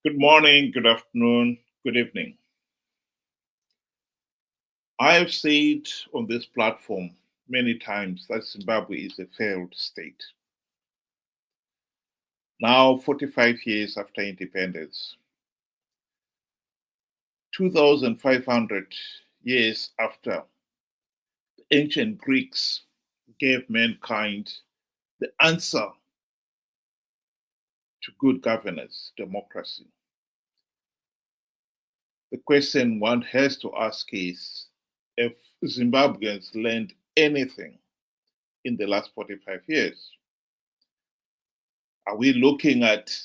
Good morning, good afternoon, good evening. I have said on this platform many times that Zimbabwe is a failed state. Now, 45 years after independence, 2,500 years after the ancient Greeks gave mankind the answer to good governance, democracy. The question one has to ask is if Zimbabweans learned anything in the last 45 years. Are we looking at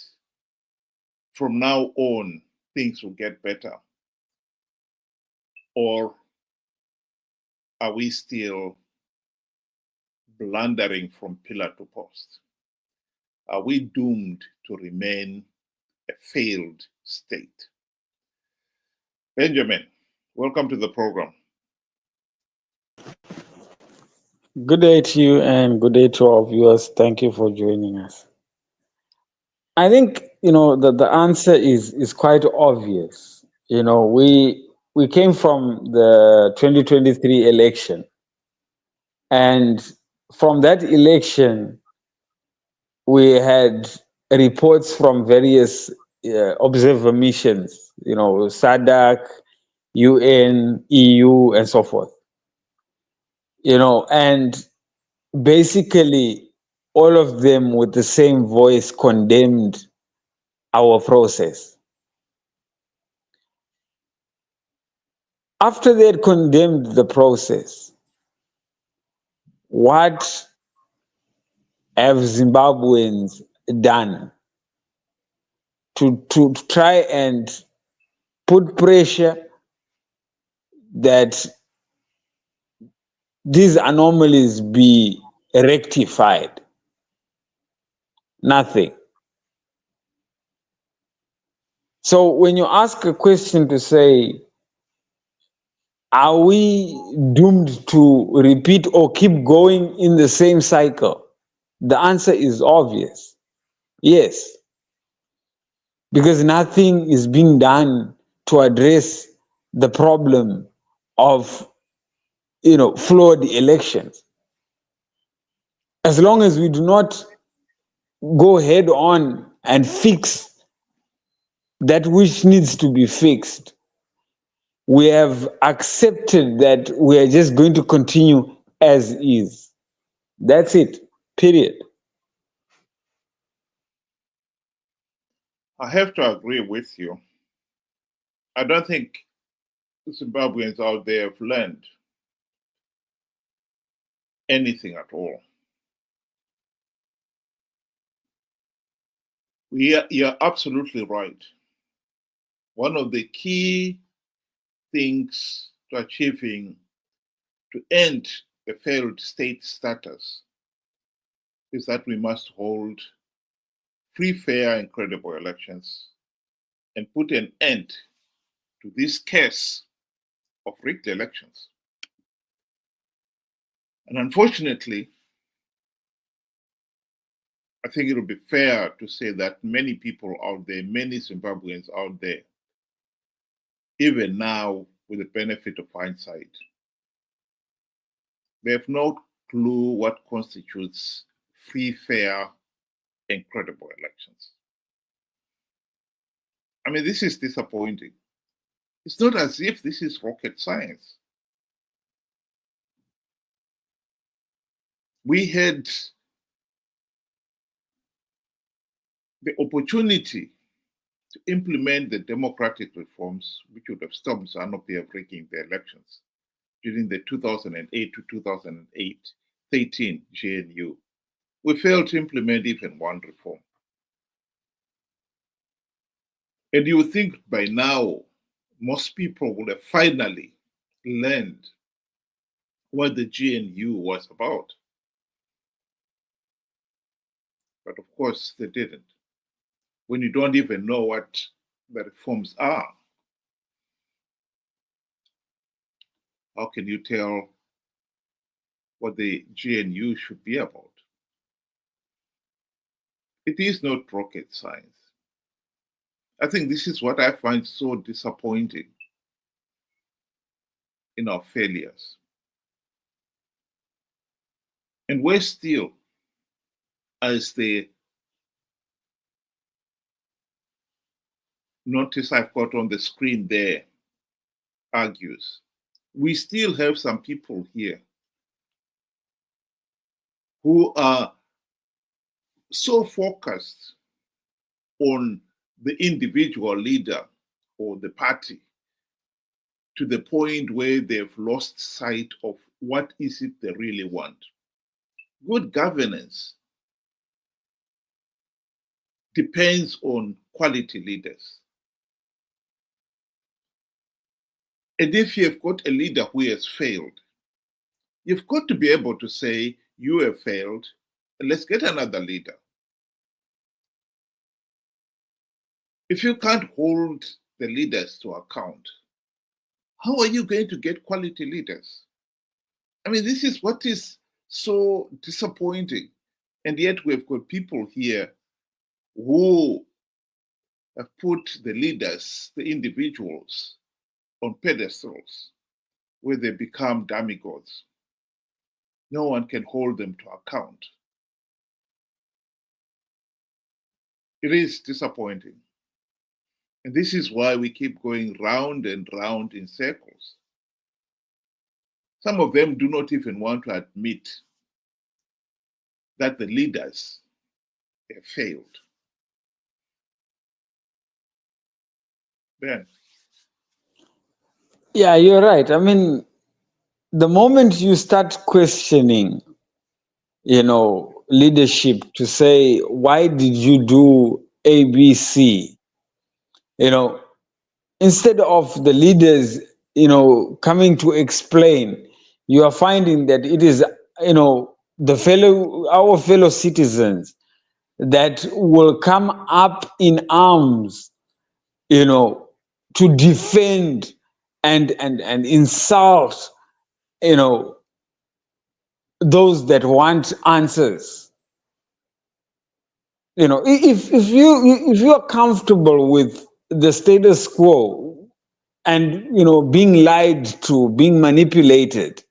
from now on things will get better? Or are we still blundering from pillar to post? Are we doomed to remain a failed state? Benjamin, welcome to the program. Good day to you and good day to our viewers. Thank you for joining us. I think the answer is quite obvious. We came from the 2023 election, and from that election we had reports from various observer missions, SADC, UN, EU, and so forth. And basically all of them with the same voice condemned our process. After they had condemned the process, what have Zimbabweans done to try and put pressure that these anomalies be rectified? Nothing. So when you ask a question to say, are we doomed to repeat or keep going in the same cycle? The answer is obvious. Yes. Because nothing is being done to address the problem of flawed elections. As long as we do not go head on and fix that which needs to be fixed, we have accepted that we are just going to continue as is. That's it, period. I have to agree with you. I don't think Zimbabweans out there have learned anything at all. You're absolutely right. One of the key things to achieving, to end the failed state status, is that we must hold free, fair, and credible elections and put an end to this case of rigged elections. And unfortunately, I think it would be fair to say that many people out there, many Zimbabweans out there, even now with the benefit of hindsight, they have no clue what constitutes free, fair, and credible elections. I mean, this is disappointing. It's not as if this is rocket science. We had the opportunity to implement the democratic reforms which would have stopped Zanu PF rigging the elections during the 2008 to 2013 GNU. We failed to implement even one reform. And you would think by now, most people would have finally learned what the GNU was about. But of course, they didn't. When you don't even know what the reforms are, how can you tell what the GNU should be about? It is not rocket science. I think this is what I find so disappointing in our failures. And we're still, as the notice I've got on the screen there argues, we still have some people here who are so focused on the individual leader or the party to the point where they've lost sight of what is it they really want. Good governance depends on quality leaders. And if you've got a leader who has failed, you've got to be able to say, you have failed, and let's get another leader. If you can't hold the leaders to account, how are you going to get quality leaders? I mean, this is what is so disappointing. And yet we've got people here who have put the leaders, the individuals, on pedestals where they become demigods. No one can hold them to account. It is disappointing. And this is why we keep going round and round in circles. Some of them do not even want to admit that the leaders have failed. Ben. Yeah, you're right. I mean, the moment you start questioning, leadership to say, why did you do ABC? Instead of the leaders, coming to explain, you are finding that it is, our fellow citizens that will come up in arms, to defend and insult, those that want answers. If you are comfortable with the status quo and being lied to, being manipulated,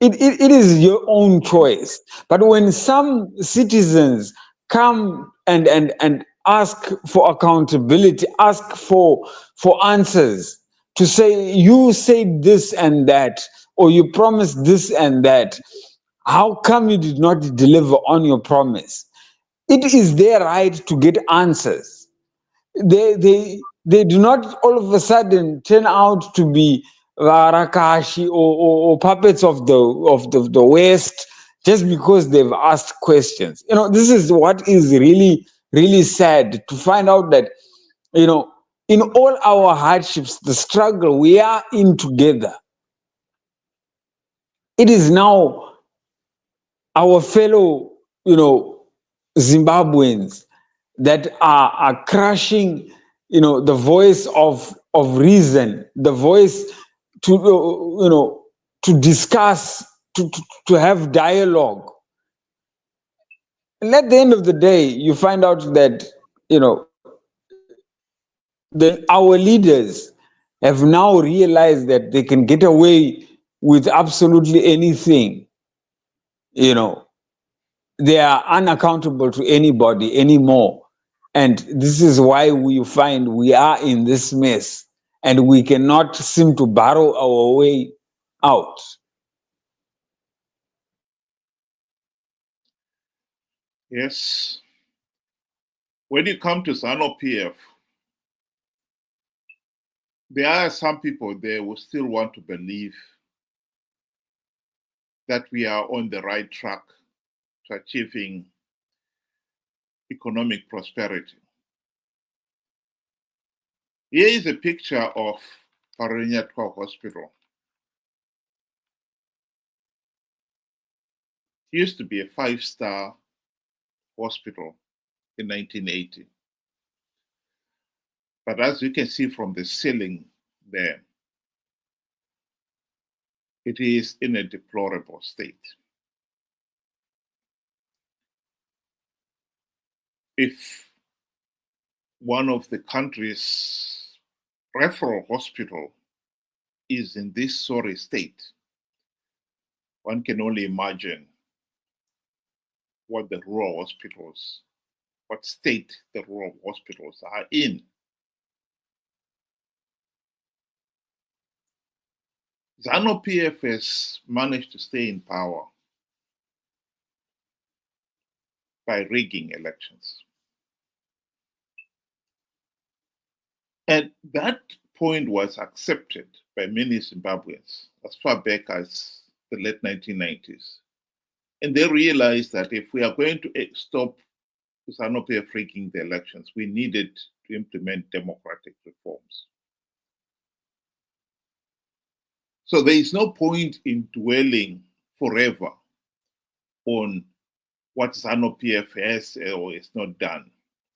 it is your own choice. But when some citizens come and ask for accountability, ask for answers, to say, you said this and that, or you promised this and that, how come you did not deliver on your promise? It is their right to get answers. They do not all of a sudden turn out to be Rakashi or puppets of the West just because they've asked questions. This is what is really, really sad, to find out that, in all our hardships, the struggle we are in together, it is now our fellow, Zimbabweans that are crushing, the voice of reason, the voice to, to discuss, to have dialogue. And at the end of the day, you find out that, our leaders have now realized that they can get away with absolutely anything. They are unaccountable to anybody anymore. And this is why we find we are in this mess and we cannot seem to borrow our way out. Yes. When you come to Zanu PF, there are some people there who still want to believe that we are on the right track to achieving economic prosperity. Here is a picture of Paranyatwa Hospital. It used to be a 5-star hospital in 1980. But as you can see from the ceiling there, it is in a deplorable state. If one of the country's referral hospital is in this sorry state, one can only imagine what the rural hospitals, what state the rural hospitals are in. Zanu PF has managed to stay in power by rigging elections. And that point was accepted by many Zimbabweans as far back as the late 1990s. And they realized that if we are going to stop Zanu PF rigging the elections, we needed to implement democratic reforms. So there is no point in dwelling forever on what Zanu PF has or is not done.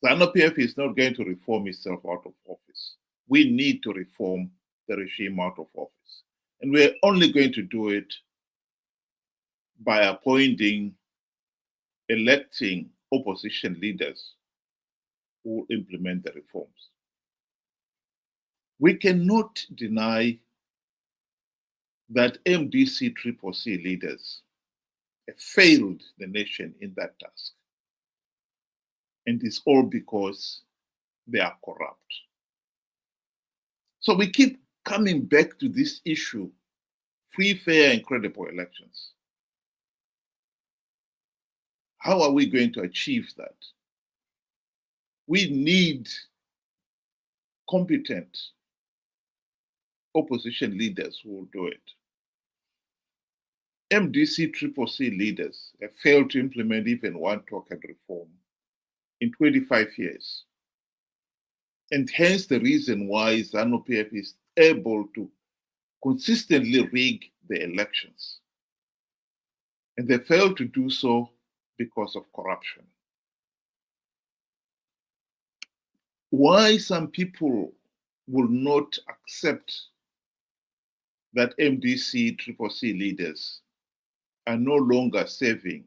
Zanu PF is not going to reform itself out of office. We need to reform the regime out of office. And we're only going to do it by appointing, electing opposition leaders who will implement the reforms. We cannot deny that MDC-CCC leaders have failed the nation in that task. And it's all because they are corrupt. So we keep coming back to this issue, free, fair, and credible elections. How are we going to achieve that? We need competent opposition leaders who will do it. MDC-CCC leaders have failed to implement even one token reform in 25 years. And hence the reason why Zanu PF is able to consistently rig the elections. And they failed to do so because of corruption. Why some people will not accept that MDC-CCC leaders are no longer serving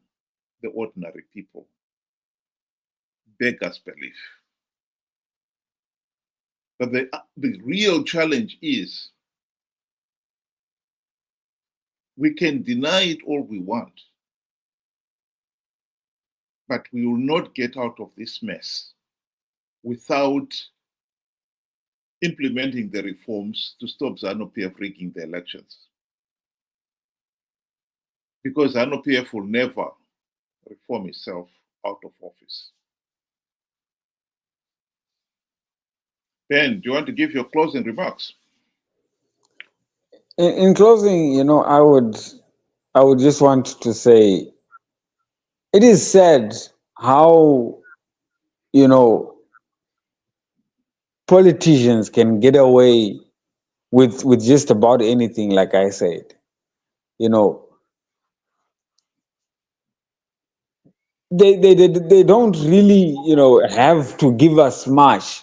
the ordinary people beggars belief. But the real challenge is we can deny it all we want, but we will not get out of this mess without implementing the reforms to stop Zanu PF rigging the elections. Because Zanu PF will never reform itself out of office. Ben, do you want to give your closing remarks? In closing, I would just want to say, it is sad how, politicians can get away with just about anything, like I said. They don't really, have to give us much.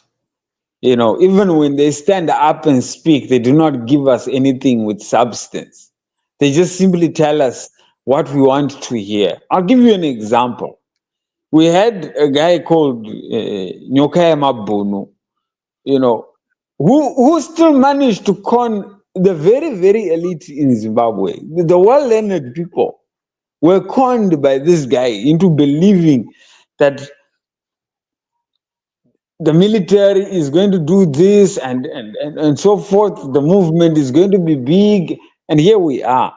Even when they stand up and speak, they do not give us anything with substance. They just simply tell us what we want to hear. I'll give you an example. We had a guy called Nyokaya Mabunu, who still managed to con the very, very elite in Zimbabwe. The well-learned people were conned by this guy into believing that the military is going to do this and so forth. The movement is going to be big. And here we are.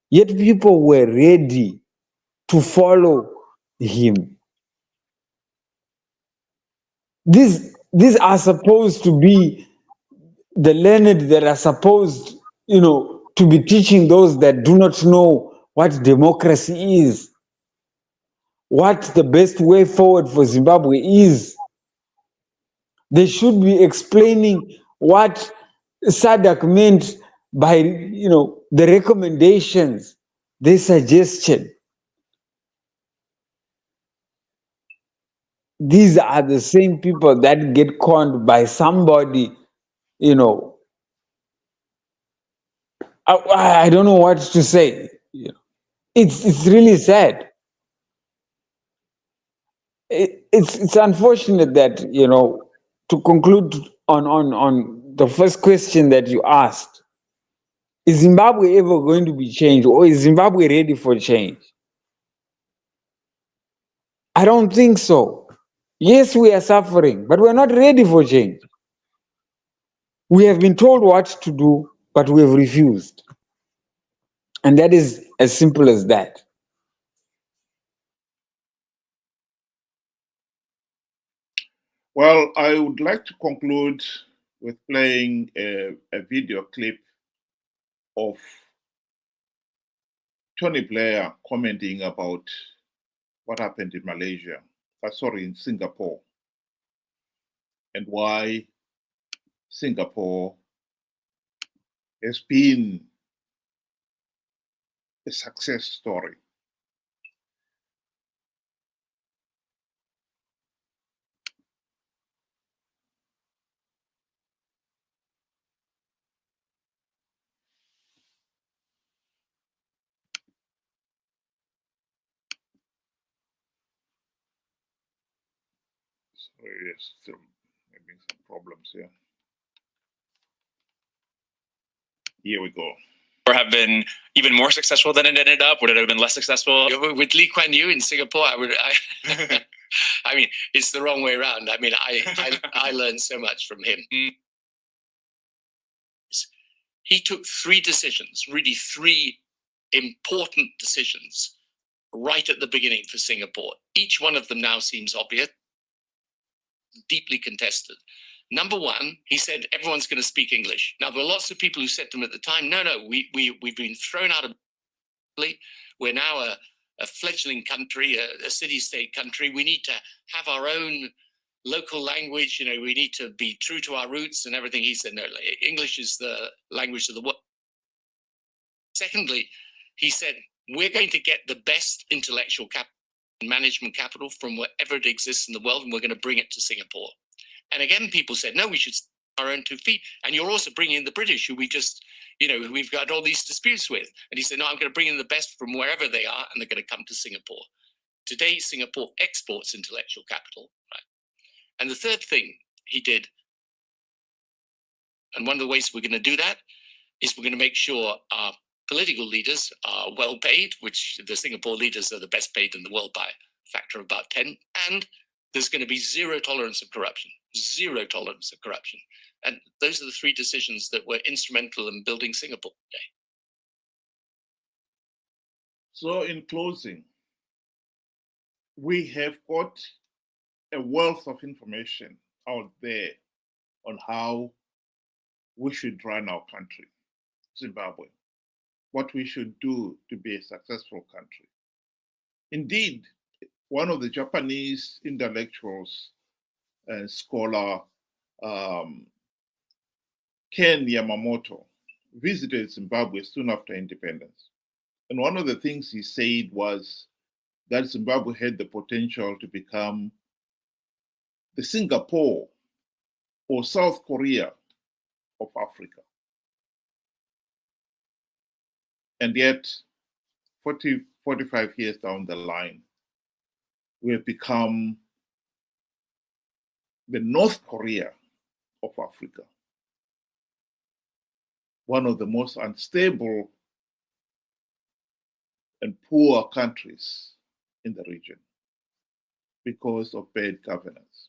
Yet people were ready to follow him. These are supposed to be the learned that are supposed, to be teaching those that do not know what democracy is, what the best way forward for Zimbabwe is. They should be explaining what SADC meant by, the recommendations they suggested. These are the same people that get conned by somebody, I don't know what to say. It's really sad. it's unfortunate that, you know, to conclude on the first question that you asked, is Zimbabwe ever going to be changed, or is Zimbabwe ready for change? I don't think so. Yes, we are suffering, but we're not ready for change. We have been told what to do, but we have refused. And that is as simple as that. Well, I would like to conclude with playing a video clip of Tony Blair commenting about what happened in Malaysia, sorry, in Singapore, and why Singapore has been a success story. Sorry, yes, still having some problems here. Here we go. Or have been even more successful than it ended up? Would it have been less successful? With Lee Kuan Yew in Singapore, I mean, it's the wrong way around. I mean, I learned so much from him. He took 3 decisions, really 3 important decisions right at the beginning for Singapore. Each one of them now seems obvious, deeply contested. Number 1, he said, everyone's going to speak English. Now, there were lots of people who said to him at the time, no, we've been thrown out of. We're now a fledgling country, a city-state country. We need to have our own local language. You know, we need to be true to our roots and everything. He said, no, English is the language of the world. Secondly, he said, we're going to get the best intellectual capital and management capital from wherever it exists in the world, and we're going to bring it to Singapore. And again, people said, no, we should stand on our own 2 feet. And you're also bringing in the British, who we just, you know, who we've got all these disputes with. And he said, no, I'm going to bring in the best from wherever they are, and they're going to come to Singapore. Today, Singapore exports intellectual capital. Right? And the third thing he did, and one of the ways we're going to do that, is we're going to make sure our political leaders are well paid, which the Singapore leaders are the best paid in the world by a factor of about 10. And there's going to be 0 tolerance of corruption. 0 tolerance of corruption. And those are the 3 decisions that were instrumental in building Singapore today. So in closing, we have got a wealth of information out there on how we should run our country, Zimbabwe, what we should do to be a successful country. Indeed, one of the Japanese intellectuals and scholar, Ken Yamamoto, visited Zimbabwe soon after independence. And one of the things he said was that Zimbabwe had the potential to become the Singapore or South Korea of Africa. And yet, 45 years down the line, we have become the North Korea of Africa, one of the most unstable and poor countries in the region because of bad governance.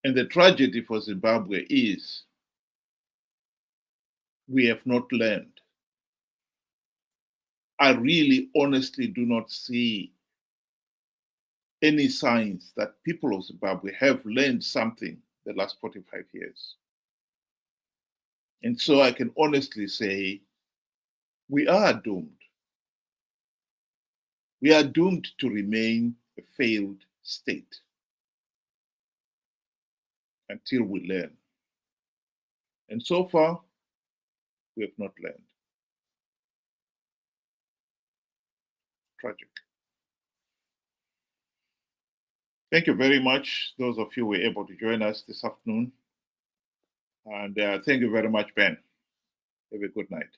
And the tragedy for Zimbabwe is we have not learned. I really honestly do not see any signs that people of Zimbabwe have learned something the last 45 years. And so I can honestly say we are doomed. We are doomed to remain a failed state until we learn. And so far, we have not learned. Tragic. Thank you very much, those of you who were able to join us this afternoon. And thank you very much, Ben. Have a good night.